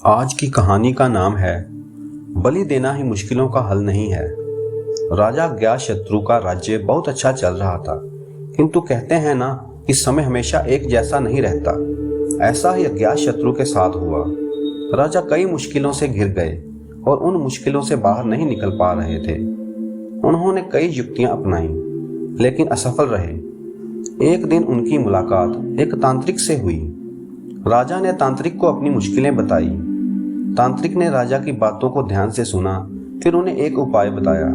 आज की कहानी का नाम है बलि देना ही मुश्किलों का हल नहीं है। राजा अज्ञातशत्रु का राज्य बहुत अच्छा चल रहा था, किंतु कहते हैं ना कि समय हमेशा एक जैसा नहीं रहता। ऐसा ही अज्ञातशत्रु के साथ हुआ। राजा कई मुश्किलों से घिर गए और उन मुश्किलों से बाहर नहीं निकल पा रहे थे। उन्होंने कई युक्तियां अपनाई, लेकिन असफल रहे। एक दिन उनकी मुलाकात एक तांत्रिक से हुई। राजा ने तांत्रिक को अपनी मुश्किलें बताई। तांत्रिक ने राजा की बातों को ध्यान से सुना, फिर उन्हें एक उपाय बताया।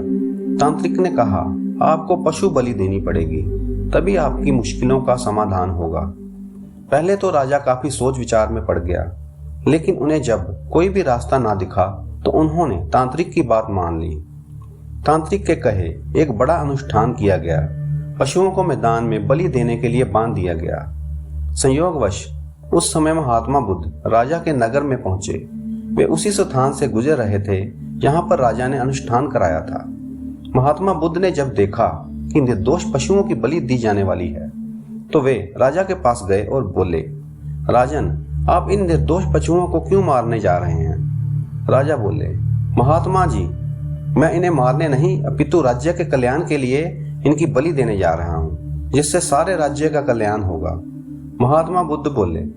तांत्रिक ने कहा, आपको पशु बलि देनी पड़ेगी, तभी आपकी मुश्किलों का समाधान होगा। पहले तो राजा काफी सोच विचार में पड़ गया, लेकिन उन्हें जब कोई भी रास्ता ना दिखा तो उन्होंने तांत्रिक की बात मान ली। तांत्रिक के कहे एक बड़ा अनुष्ठान किया गया। पशुओं को मैदान में बलि देने के लिए बांध दिया गया। संयोगवश उस समय महात्मा बुद्ध राजा के नगर में पहुंचे। वे उसी स्थान से गुजर रहे थे जहां पर राजा ने अनुष्ठान कराया था। महात्मा बुद्ध ने जब देखा कि निर्दोष पशुओं की बलि दी जाने वाली है, तो वे राजा के पास गए और बोले, राजन, आप इन निर्दोष पशुओं को क्यों मारने जा रहे हैं? राजा बोले, महात्मा जी, मैं इन्हें मारने नहीं अपितु राज्य के कल्याण के लिए इनकी बलि देने जा रहा हूँ, जिससे सारे राज्य का कल्याण होगा। महात्मा बुद्ध बोले,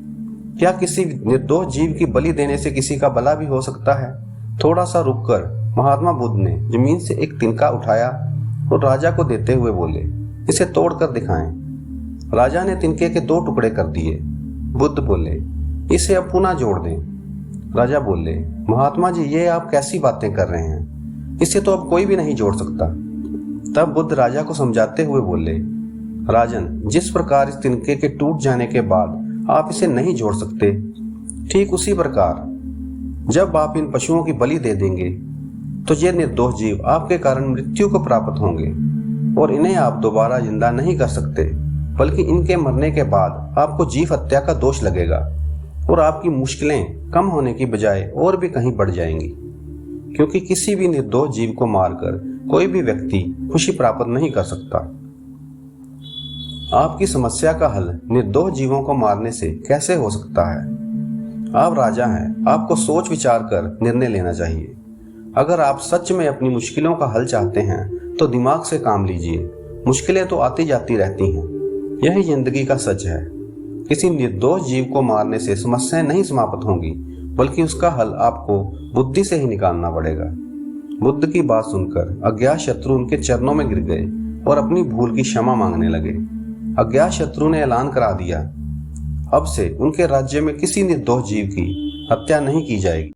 क्या किसी निर्दोष जीव की बलि देने से किसी का भला भी हो सकता है? थोड़ा सा रुककर महात्मा बुद्ध ने जमीन से एक तिनका उठाया और राजा को देते हुए बोले, इसे तोड़कर दिखाएं। राजा ने तिनके के 2 टुकड़े कर दिए। बुद्ध बोले, इसे अब पुनः जोड़ दें। राजा बोले, महात्मा जी, ये आप कैसी बातें कर रहे हैं? इसे तो अब कोई भी नहीं जोड़ सकता। तब बुद्ध राजा को समझाते हुए बोले, राजन, जिस प्रकार इस तिनके के टूट जाने के बाद आप इसे नहीं जोड़ सकते, ठीक उसी प्रकार जब आप इन पशुओं की बलि दे देंगे तो ये निर्दोष जीव आपके कारण मृत्यु को प्राप्त होंगे और इन्हें आप दोबारा जिंदा नहीं कर सकते, बल्कि इनके मरने के बाद आपको जीव हत्या का दोष लगेगा और आपकी मुश्किलें कम होने की बजाय और भी कहीं बढ़ जाएंगी, क्योंकि किसी भी निर्दोष जीव को मारकर कोई भी व्यक्ति खुशी प्राप्त नहीं कर सकता। आपकी समस्या का हल निर्दोष जीवों को मारने से कैसे हो सकता है? आप राजा हैं, आपको सोच विचार कर निर्णय लेना चाहिए। अगर आप सच में अपनी मुश्किलों का हल चाहते हैं तो दिमाग से काम लीजिए। मुश्किलें तो आती जाती रहती हैं, यही जिंदगी का सच है। किसी निर्दोष जीव को मारने से समस्याएं नहीं समाप्त होंगी, बल्कि उसका हल आपको बुद्धि से ही निकालना पड़ेगा। बुद्ध की बात सुनकर अज्ञातशत्रु उनके चरणों में गिर गए और अपनी भूल की क्षमा मांगने लगे। अज्ञातशत्रु ने ऐलान करा दिया, अब से उनके राज्य में किसी निर्दोष जीव की हत्या नहीं की जाएगी।